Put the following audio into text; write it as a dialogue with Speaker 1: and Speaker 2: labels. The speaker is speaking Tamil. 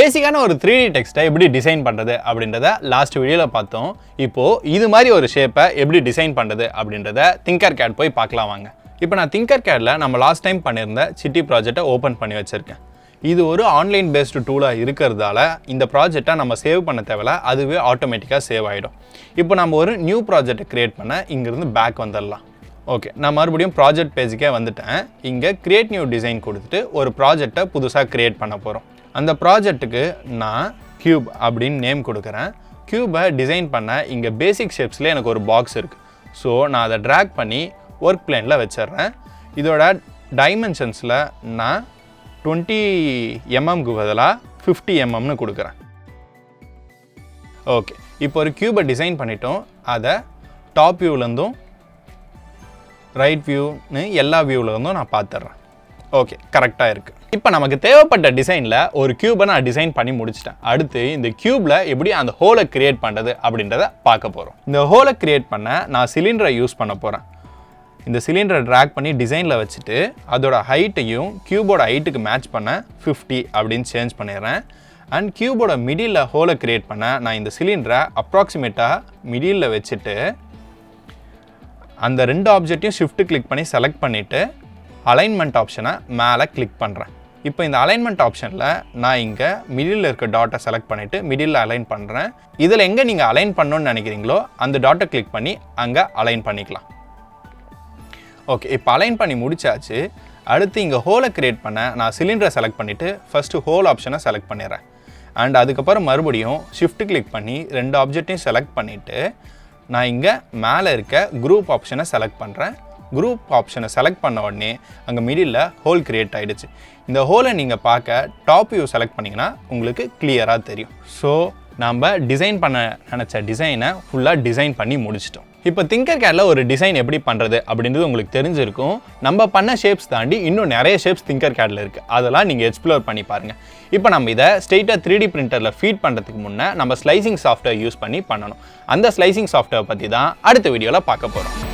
Speaker 1: பேசிக்கான ஒரு 3D டெக்ஸ்ட்டை எப்படி டிசைன் பண்ணுறது அப்படின்றத லாஸ்ட் வீடியோவில் பார்த்தோம். இப்போது இது மாதிரி ஒரு ஷேப்பை எப்படி டிசைன் பண்ணுறது அப்படின்றத திங்கர் கேட் போய் பார்க்கலாம் வாங்க. இப்போ நான் திங்கர் கேடில் நம்ம லாஸ்ட் டைம் பண்ணியிருந்த சிட்டி ப்ராஜெக்டை ஓப்பன் பண்ணி வச்சுருக்கேன். இது ஒரு ஆன்லைன் பேஸ்டு டூலாக இருக்கிறதால இந்த ப்ராஜெக்டை நம்ம சேவ் பண்ண தேவையில்ல, அதுவே ஆட்டோமேட்டிக்காக சேவ் ஆகிடும். இப்போ நம்ம ஒரு நியூ ப்ராஜெக்டை க்ரியேட் பண்ண இங்கேருந்து பேக் வந்துடலாம். ஓகே, நான் மறுபடியும் ப்ராஜெக்ட் பேஜுக்கே வந்துட்டேன். இங்கே க்ரியேட் நியூ டிசைன் கொடுத்துட்டு ஒரு ப்ராஜெக்டை புதுசாக க்ரியேட் பண்ண போகிறோம். அந்த ப்ராஜெக்ட்டுக்கு நான் கியூப் அப்படின்னு நேம் கொடுக்குறேன். கியூபை டிசைன் பண்ண இங்கே பேசிக் ஷேப்ஸில் எனக்கு ஒரு பாக்ஸ் இருக்குது. ஸோ நான் அதை ட்ராக் பண்ணி ஒர்க் பிளேனில் வச்சிட்றேன். இதோட டைமென்ஷன்ஸில் நான் 20 mm பதிலாக 50 mm கொடுக்குறேன். ஓகே, இப்போ ஒரு கியூபை டிசைன் பண்ணிட்டோம். அதை டாப் வியூலேருந்தும் ரைட் வியூன்னு எல்லா வியூவிலேருந்தும் நான் பார்த்துட்றேன். ஓகே, கரெக்டாக இருக்குது. இப்போ நமக்கு தேவைப்பட்ட டிசைனில் ஒரு கியூபை நான் டிசைன் பண்ணி முடிச்சிட்டேன். அடுத்து இந்த கியூபில் எப்படி அந்த ஹோலை க்ரியேட் பண்ணுறது அப்படின்றத பார்க்க போகிறோம். இந்த ஹோலை க்ரியேட் பண்ண நான் சிலிண்டரை யூஸ் பண்ண போகிறேன். இந்த சிலிண்டரை ட்ராக் பண்ணி டிசைனில் வச்சுட்டு அதோட ஹைட்டையும் கியூபோட ஹைட்டுக்கு மேட்ச் பண்ண 50 அப்படின்னு சேஞ்ச் பண்ணிடுறேன். அண்ட் கியூபோட மிடில் ஹோலை க்ரியேட் பண்ண நான் இந்த சிலிண்டரை அப்ராக்சிமேட்டாக மிடில் வச்சுட்டு அந்த ரெண்டு ஆப்ஜெக்டையும் ஷிஃப்ட் கிளிக் பண்ணி செலக்ட் பண்ணிவிட்டு அலைன்மெண்ட் ஆப்ஷனை மேலே கிளிக் பண்ணுறேன். இப்போ இந்த அலைன்மெண்ட் ஆப்ஷனில் நான் இங்கே மிடில் இருக்க டாட்டை செலக்ட் பண்ணிவிட்டு மிடில் அலைன் பண்ணுறேன். இதில் எங்கே நீங்கள் அலைன் பண்ணணுன்னு நினைக்கிறீங்களோ அந்த டாட்டை கிளிக் பண்ணி அங்கே அலைன் பண்ணிக்கலாம். ஓகே, இப்போ அலைன் பண்ணி முடிச்சாச்சு. அடுத்து இங்கே ஹோலை க்ரியேட் பண்ண நான் சிலிண்டரை செலக்ட் பண்ணிவிட்டு ஃபஸ்ட்டு ஹோல் ஆப்ஷனை செலக்ட் பண்ணிடுறேன். அண்ட் அதுக்கப்புறம் மறுபடியும் ஷிஃப்ட் கிளிக் பண்ணி ரெண்டு ஆப்ஜெக்டையும் செலக்ட் பண்ணிவிட்டு நான் இங்கே மேலே இருக்க குரூப் ஆப்ஷனை செலக்ட் பண்ணுறேன். குரூப் ஆப்ஷனை செலக்ட் பண்ண உடனே அங்கே மிடில் ஹோல் க்ரியேட் ஆகிடுச்சு. இந்த ஹோலை நீங்கள் பார்க்க டாப் வியூ செலக்ட் பண்ணிங்கன்னா உங்களுக்கு கிளியராக தெரியும். ஸோ நம்ம டிசைன் பண்ண நினச்ச டிசைனை ஃபுல்லாக டிசைன் பண்ணி முடிச்சிட்டோம். இப்போ திங்கர் கேடில் ஒரு டிசைன் எப்படி பண்ணுறது அப்படின்றது உங்களுக்கு தெரிஞ்சிருக்கும். நம்ம பண்ண ஷேப்ஸ் தாண்டி இன்னும் நிறைய ஷேப்ஸ் திங்கர் கேடில் இருக்குது. அதெல்லாம் நீங்கள் எக்ஸ்ப்ளோர் பண்ணி பாருங்கள். இப்போ நம்ம இதை ஸ்ட்ரெயிட்டாக 3D பிரிண்டரில் ஃபீட் பண்ணுறதுக்கு முன்னே நம்ம ஸ்லைசிங் சாஃப்ட்வேர் யூஸ் பண்ணி பண்ணணும். அந்த ஸ்லைசிங் சாஃப்ட்வேர் பற்றி தான் அடுத்த வீடியோவில் பார்க்க போகிறோம்.